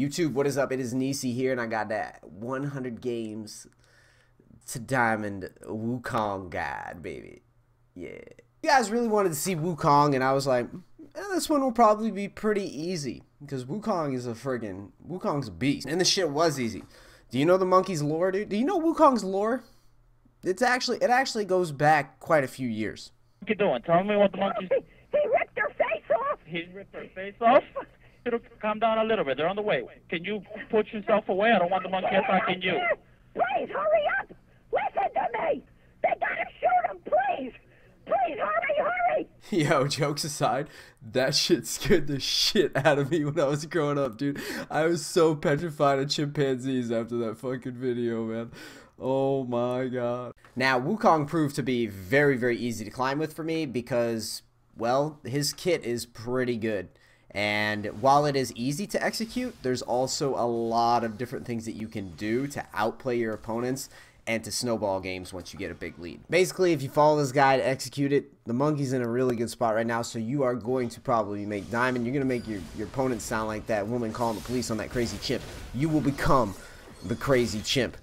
YouTube, what is up? It is Nisi here, and I got that 100 games to Diamond Wukong guide, baby. Yeah. You guys really wanted to see Wukong, and I was like, this one will probably be pretty easy, because Wukong's a beast. And the shit was easy. Do you know the monkey's lore, dude? Do you know Wukong's lore? It actually goes back quite a few years. What you doing? Tell me what the monkey's... He ripped her face off! He ripped her face off? It'll calm down a little bit. They're on the way. Can you put yourself away? I don't want the monkey attacking you. Please, hurry up! Listen to me! They gotta shoot him, please! Please, hurry! Yo, jokes aside, that shit scared the shit out of me when I was growing up, dude. I was so petrified of chimpanzees after that fucking video, man. Oh my god. Now, Wukong proved to be very, very easy to climb with for me because, well, his kit is pretty good. And while it is easy to execute, there's also a lot of different things that you can do to outplay your opponents and to snowball games once you get a big lead. Basically, if you follow this guy to execute it, the monkey's in a really good spot right now, so you are going to probably make diamond. You're going to make your opponent sound like that woman calling the police on that crazy chimp. You will become the crazy chimp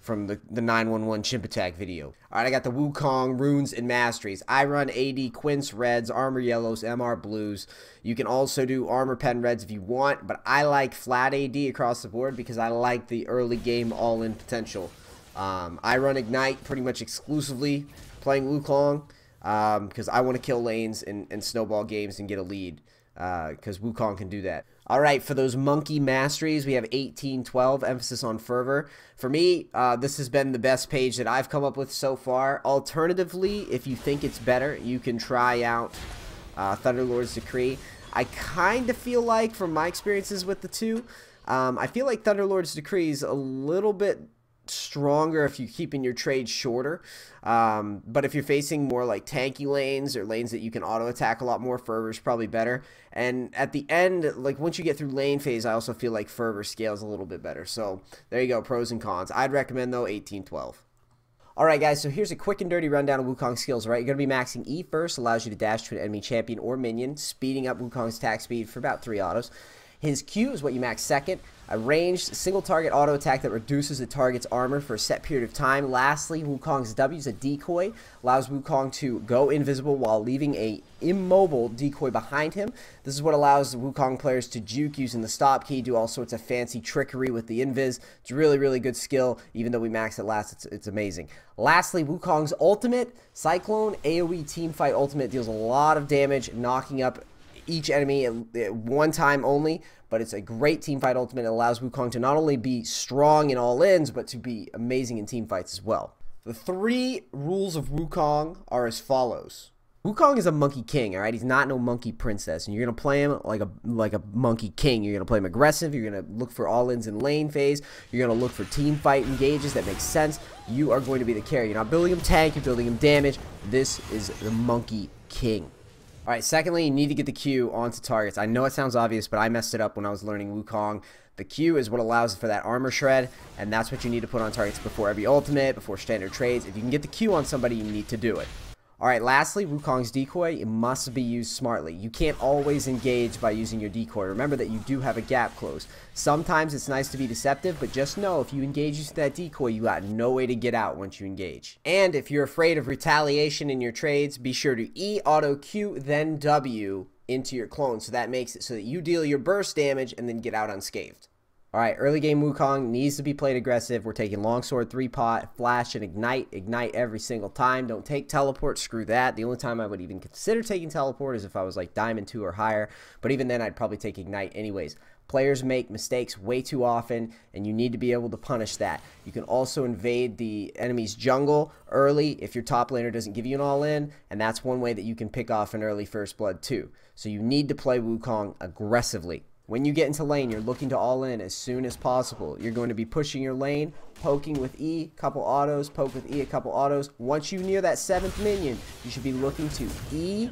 from the 911 chimp attack video. Alright, I got the Wukong, runes, and masteries. I run AD, quince reds, armor yellows, MR blues. You can also do armor pen reds if you want, but I like flat AD across the board because I like the early game all-in potential. I run ignite pretty much exclusively playing Wukong because I want to kill lanes and snowball games and get a lead because Wukong can do that. Alright, for those monkey masteries, we have 1812, emphasis on fervor. For me, this has been the best page that I've come up with so far. Alternatively, if you think it's better, you can try out Thunderlord's Decree. I kind of feel like, from my experiences with the two, I feel like Thunderlord's Decree is a little bit stronger if you're keeping your trade shorter, but if you're facing more like tanky lanes or lanes that you can auto attack a lot more, fervor is probably better. And at the end, like once you get through lane phase, I also feel like fervor scales a little bit better. So there you go, pros and cons. I'd recommend though 1812. Alright guys, so here's a quick and dirty rundown of Wukong's skills. Right, you're going to be maxing E first, allows you to dash to an enemy champion or minion, speeding up Wukong's attack speed for about 3 autos. His Q is what you max second. A ranged single target auto attack that reduces the target's armor for a set period of time. Lastly, Wukong's W is a decoy. Allows Wukong to go invisible while leaving a immobile decoy behind him. This is what allows the Wukong players to juke using the stop key, do all sorts of fancy trickery with the invis. It's a really, really good skill. Even though we maxed it last, it's amazing. Lastly, Wukong's ultimate, Cyclone AoE Teamfight Ultimate, deals a lot of damage, knocking up each enemy at one time only, but it's a great teamfight ultimate. It allows Wukong to not only be strong in all ins, but to be amazing in team fights as well. The 3 rules of Wukong are as follows. Wukong is a monkey king, alright? He's not no monkey princess, and you're going to play him like a monkey king. You're going to play him aggressive, you're going to look for all-ins in lane phase, you're going to look for team fight engages that make sense. You are going to be the carry. You're not building him tank, you're building him damage. This is the monkey king. Alright, secondly, you need to get the Q onto targets. I know it sounds obvious, but I messed it up when I was learning Wukong. The Q is what allows for that armor shred, and that's what you need to put on targets before every ultimate, before standard trades. If you can get the Q on somebody, you need to do it. Alright, lastly, Wukong's decoy, it must be used smartly. You can't always engage by using your decoy. Remember that you do have a gap close. Sometimes it's nice to be deceptive, but just know if you engage using that decoy, you got no way to get out once you engage. And if you're afraid of retaliation in your trades, be sure to E, auto, Q, then W into your clone. So that makes it so that you deal your burst damage and then get out unscathed. Alright, early game Wukong needs to be played aggressive. We're taking longsword, 3-pot, flash, and ignite. Ignite every single time. Don't take teleport, screw that. The only time I would even consider taking teleport is if I was like diamond 2 or higher. But even then, I'd probably take ignite anyways. Players make mistakes way too often, and you need to be able to punish that. You can also invade the enemy's jungle early if your top laner doesn't give you an all-in, and that's one way that you can pick off an early first blood too. So you need to play Wukong aggressively. When you get into lane, you're looking to all in as soon as possible. You're going to be pushing your lane, poking with E, couple autos, poke with E, a couple autos. Once you near that 7th minion, you should be looking to E,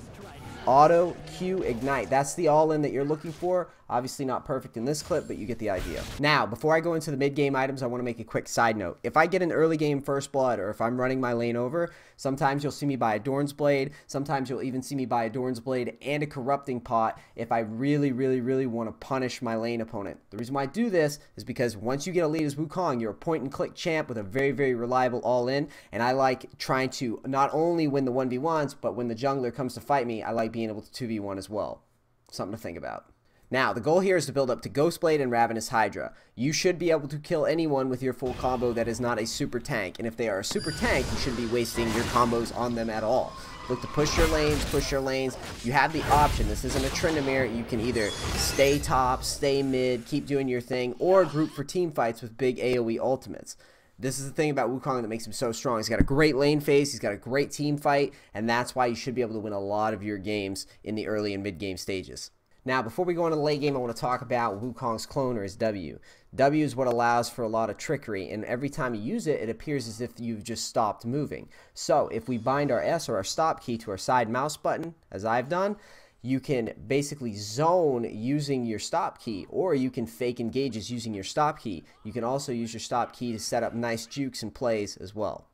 auto, Q, ignite. That's the all-in that you're looking for. Obviously not perfect in this clip, but you get the idea. Now, before I go into the mid-game items, I want to make a quick side note. If I get an early game first blood, or if I'm running my lane over, Sometimes you'll see me buy a Dorn's Blade. Sometimes you'll even see me buy a Dorn's Blade and a Corrupting Pot if I really want to punish my lane opponent. The reason why I do this is because once you get a lead as Wukong, you're a point-and-click champ with a very reliable all-in, and I like trying to not only win the 1v1s, but when the jungler comes to fight me, I like being able to 2v1 as well. Something to think about. Now, the goal here is to build up to Ghostblade and Ravenous Hydra. You should be able to kill anyone with your full combo that is not a super tank, and if they are a super tank, you shouldn't be wasting your combos on them at all. Look to push your lanes. You have the option. This isn't a Tryndamere. You can either stay top, stay mid, keep doing your thing, or group for team fights with big AoE ultimates. This is the thing about Wukong that makes him so strong. He's got a great lane phase, he's got a great team fight, and that's why you should be able to win a lot of your games in the early and mid game stages. Now, before we go into the late game, I want to talk about Wukong's clone, or his W. W is what allows for a lot of trickery, and every time you use it, it appears as if you've just stopped moving. So, if we bind our S or our stop key to our side mouse button, as I've done, you can basically zone using your stop key, or you can fake engages using your stop key. You can also use your stop key to set up nice jukes and plays as well.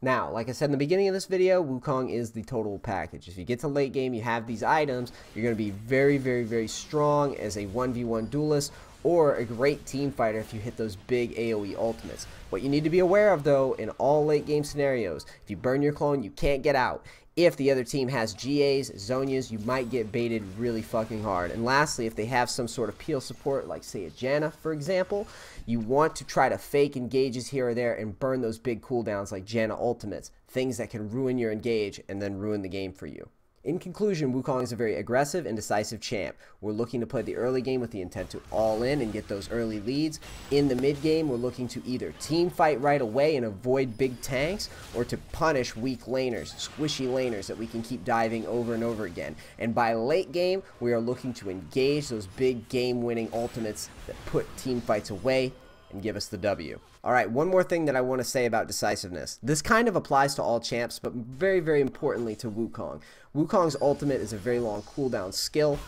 Now, like I said in the beginning of this video, Wukong is the total package. If you get to late game, you have these items, you're going to be very strong as a 1v1 duelist, or a great team fighter if you hit those big AoE ultimates. What you need to be aware of, though, in all late game scenarios, if you burn your clone, you can't get out. If the other team has GAs, Zhonya's, you might get baited really fucking hard. And lastly, if they have some sort of peel support, like say a Janna, for example, you want to try to fake engages here or there and burn those big cooldowns like Janna ultimates, things that can ruin your engage and then ruin the game for you. In conclusion, Wukong is a very aggressive and decisive champ. We're looking to play the early game with the intent to all in and get those early leads. In the mid game, we're looking to either team fight right away and avoid big tanks, or to punish weak laners, squishy laners that we can keep diving over and over again. And by late game, we are looking to engage those big game-winning ultimates that put team fights away and give us the W. Alright, one more thing that I want to say about decisiveness. This kind of applies to all champs, but very importantly to Wukong. Wukong's ultimate is a very long cooldown skill.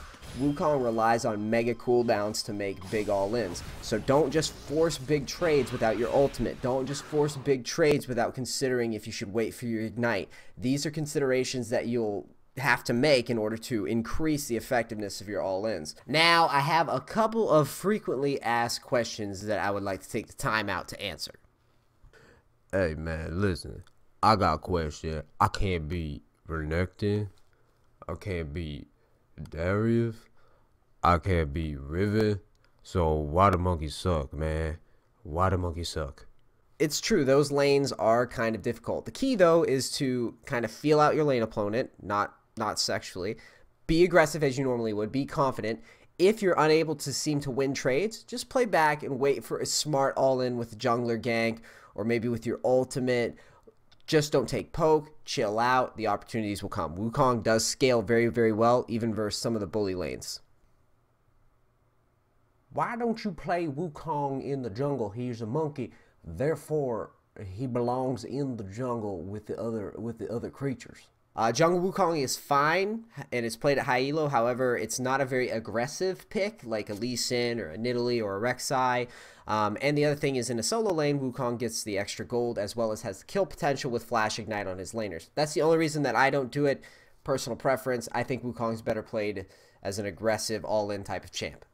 Wukong relies on mega cooldowns to make big all-ins. So don't just force big trades without your ultimate. Don't just force big trades without considering if you should wait for your ignite. These are considerations that you'll have to make in order to increase the effectiveness of your all-ins. Now, I have a couple of frequently asked questions that I would like to take the time out to answer. Hey man, listen, I got a question. I can't beat Renekton, I can't beat Darius, I can't beat Riven, so why the monkeys suck, man? Why the monkeys suck? It's true, those lanes are kind of difficult. The key, though, is to kind of feel out your lane opponent, not sexually. Be aggressive as you normally would. Be confident. If you're unable to seem to win trades, just play back and wait for a smart all-in with jungler gank, or maybe with your ultimate. Just don't take poke. Chill out. The opportunities will come. Wukong does scale very well, even versus some of the bully lanes. Why don't you play Wukong in the jungle? He's a monkey. Therefore, he belongs in the jungle with the other creatures. Jungle Wukong is fine, and it's played at high elo. However, it's not a very aggressive pick, like a Lee Sin or a Nidalee or a Rek'Sai. And the other thing is, in a solo lane, Wukong gets the extra gold, as well as has the kill potential with Flash Ignite on his laners. That's the only reason that I don't do it. Personal preference. I think Wukong's better played as an aggressive, all-in type of champ.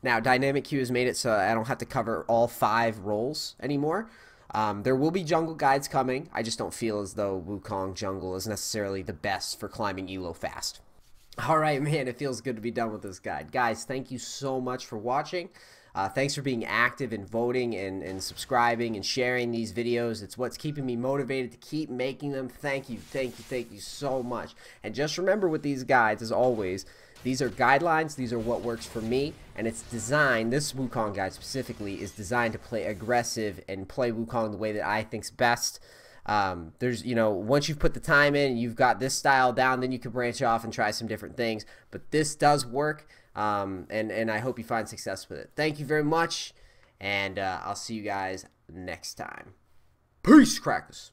Now, Dynamic Q has made it so I don't have to cover all 5 roles anymore. There will be jungle guides coming. I just don't feel as though Wukong jungle is necessarily the best for climbing elo fast. Alright, man, it feels good to be done with this guide. Guys, thank you so much for watching. Thanks for being active and voting and subscribing and sharing these videos. It's what's keeping me motivated to keep making them. Thank you so much. And just remember with these guides, as always, these are guidelines, these are what works for me, and it's designed, this Wukong guide specifically, is designed to play aggressive and play Wukong the way that I think's best. There's, you know, once you've put the time in, you've got this style down, then you can branch off and try some different things, but this does work, and I hope you find success with it. Thank you very much, and I'll see you guys next time. Peace, crackers!